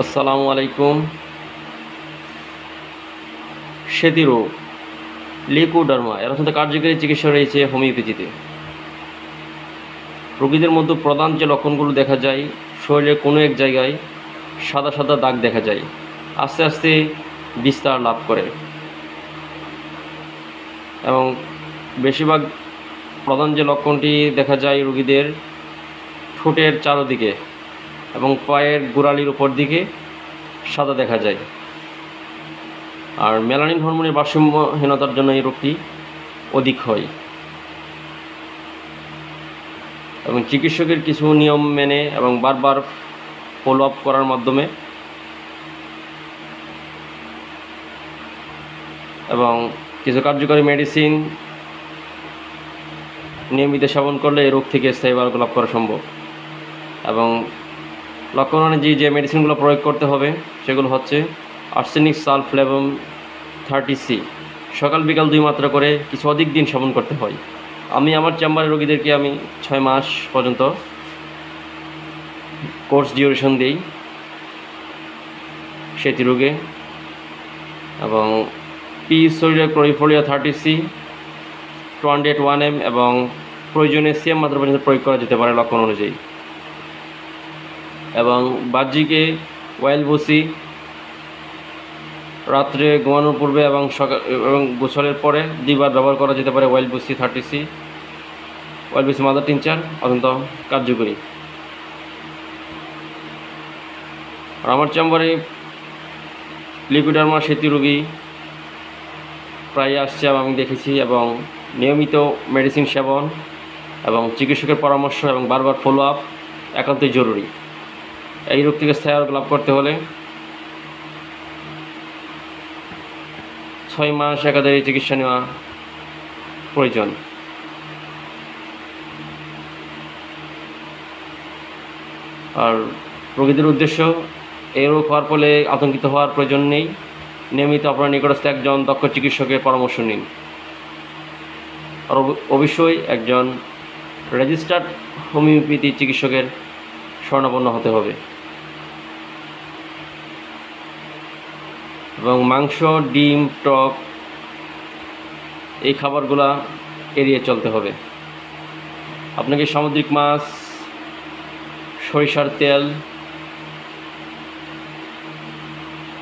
আসসালামু আলাইকুম। সেতি রোগ, লিউকোডার্মা এর অত্যন্ত কার্যকরী চিকিৎসা রয়েছে হোমিওপ্যাথিতে। রোগীদের মধ্যে প্রধান যে লক্ষণগুলো দেখা যায়, শরীরের কোনো এক জায়গায় সাদা সাদা দাগ দেখা যায়, আস্তে আস্তে বিস্তার লাভ করে এবং বেশিরভাগ প্রধান যে লক্ষণটি দেখা যায় রোগীদের ঠোঁটের চারদিকে এবং পায়ের গোড়ালির উপর দিকে সাদা দেখা যায়। আর মেলানিন হরমোনের ভারসাম্যহীনতার জন্য এই রোগটি অধিক হয় এবং চিকিৎসকের কিছু নিয়ম মেনে এবং বারবার ফলো আপ করার মাধ্যমে এবং কিছু কার্যকরী মেডিসিন নিয়মিত সেবন করলে এই রোগ থেকে স্থায়ী আরোগ্য লাভ করা সম্ভব। এবং লক্ষণ অনুযায়ী যে মেডিসিনগুলো প্রয়োগ করতে হবে সেগুলো হচ্ছে আর্সেনিক সালফ্লেভম 30C, সকাল বিকাল 2 মাত্রা করে কিছু অধিক দিন সেবন করতে হয়। আমি আমার চেম্বারের রোগীদেরকে 6 মাস পর্যন্ত কোর্স ডিউরেশন দিই সেতি রোগে। এবং পিসোডিয়া ক্লোরিফোলিয়া 30C 201 mg এবং প্রয়োজনে সেম মাত্রা পর্যন্ত প্রয়োগ করা যেতে পারে লক্ষণ অনুযায়ী। এবং বাহ্যিকে ওয়াইল বসি রাত্রে ঘুমানোর পূর্বে এবং সকাল এবং গোসলের পরে 2 বার ব্যবহার করা যেতে পারে ওয়াইল বসি 30C। ওয়াইল বসি মাদার টিনচার অত্যন্ত কার্যকরী। আর আমার চেম্বারে লিউকোডার্মা সেতি রোগী প্রায় আসছে এবং আমি দেখেছি, এবং নিয়মিত মেডিসিন সেবন এবং চিকিৎসকের পরামর্শ এবং বারবার ফলো আপ একান্তই জরুরি। এই রোগ থেকে স্থায়ী আরোগ্য লাভ করতে হলে 6 মাস একাধারে চিকিৎসা নেওয়া প্রয়োজন। আর রোগীদের উদ্দেশ্য, এই রোগ হওয়ার ফলে আতঙ্কিত হওয়ার প্রয়োজন নেই। নিয়মিত আপনার নিকটস্থ একজন দক্ষ চিকিৎসকের পরামর্শ নিন। আর অবশ্যই একজন রেজিস্টার্ড হোমিওপ্যাথি চিকিৎসকের শরণাপন্ন হতে হবে। এবং মাংস, ডিম, টক এই খাবারগুলা এড়িয়ে চলতে হবে। আপনাকে সামুদ্রিক মাছ, সরিষার তেল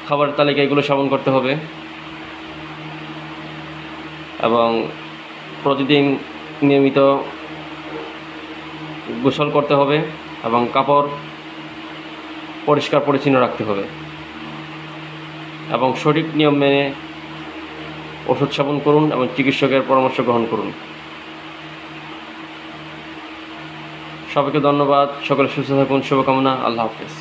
খাবার তালিকায় এগুলো সেবন করতে হবে এবং প্রতিদিন নিয়মিত গোসল করতে হবে এবং কাপড় পরিষ্কার পরিচ্ছন্ন রাখতে হবে এবং সঠিক নিয়ম মেনে ওষুধ সেবন করুন এবং চিকিৎসকের পরামর্শ গ্রহণ করুন। সবাইকে ধন্যবাদ। সকলে সুস্থ থাকুন। শুভকামনা। আল্লাহ হাফেজ।